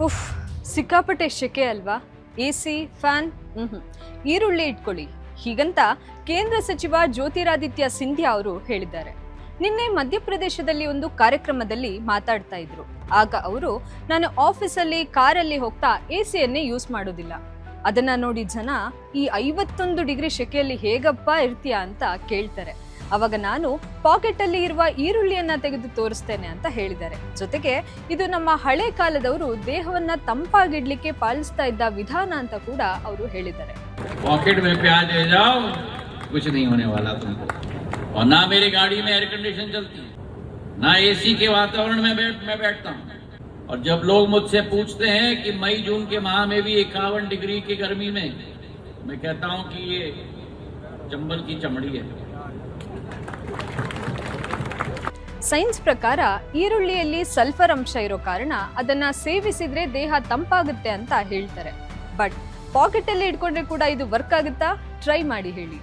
ಉಫ್, ಸಿಕ್ಕಾಪಟ್ಟೆ ಶೆಕೆ ಅಲ್ವಾ? AC, ಫ್ಯಾನ್, ಈರುಳ್ಳಿ ಇಟ್ಕೊಳ್ಳಿ ಹೀಗಂತ ಕೇಂದ್ರ ಸಚಿವ ಜ್ಯೋತಿರಾದಿತ್ಯ ಸಿಂಧ್ಯಾ ಅವರು ಹೇಳಿದ್ದಾರೆ. ನಿನ್ನೆ ಮಧ್ಯಪ್ರದೇಶದಲ್ಲಿ ಒಂದು ಕಾರ್ಯಕ್ರಮದಲ್ಲಿ ಮಾತಾಡ್ತಾ ಇದ್ರು. ಆಗ ಅವರು, ನಾನು ಆಫೀಸಲ್ಲಿ ಕಾರಲ್ಲಿ ಹೋಗ್ತಾ AC ಯೂಸ್ ಮಾಡೋದಿಲ್ಲ, ಅದನ್ನ ನೋಡಿ ಜನ ಈ 51 ಡಿಗ್ರಿ ಶೆಕೆಯಲ್ಲಿ ಹೇಗಪ್ಪ ಇರ್ತೀಯಾ ಅಂತ ಕೇಳ್ತಾರೆ. ಅವಾಗ ನಾನು ಪಾಕೆಟ್ ಅಲ್ಲಿ ಇರುವ ಈರುಳ್ಳಿಯನ್ನ ತೆಗೆದು ತೋರಿಸ್ತೇನೆ ಅಂತ ಹೇಳಿದ್ದಾರೆ. ಜೊತೆಗೆ ಇದು ನಮ್ಮ ಹಳೆ ಕಾಲದವರು ದೇಹವನ್ನ ತಂಪಾಗಿಡ್ಲಿಕ್ಕೆ ಪಾಲಿಸ್ತಾ ಇದ್ದ ವಿಧಾನ ಅಂತ ಕೂಡ ಅವರು ಹೇಳಿದ್ದಾರೆ. पॉकेट में प्याज ले जाओ, कुछ नहीं होने वाला तुमको। और ना मेरी गाड़ी में एयर कंडीशन चलती है, ना AC के वातावरण में मैं बैठता हूँ। और जब लोग मुझसे पूछते हैं कि मई जून के माह में भी 51 डिग्री की गर्मी में, मैं कहता हूँ कि ये चंबल की चमड़ी है। ಸೈನ್ಸ್ ಪ್ರಕಾರ ಈರುಳ್ಳಿಯಲ್ಲಿ ಸಲ್ಫರ್ ಅಂಶ ಇರೋ ಕಾರಣ ಅದನ್ನ ಸೇವಿಸಿದ್ರೆ ದೇಹ ತಂಪಾಗುತ್ತೆ ಅಂತ ಹೇಳ್ತಾರೆ. ಬಟ್ ಪಾಕೆಟ್ ಅಲ್ಲಿ ಇಟ್ಕೊಂಡ್ರೆ ಕೂಡ ಇದು ವರ್ಕ್ ಆಗುತ್ತಾ? ಟ್ರೈ ಮಾಡಿ ಹೇಳಿ.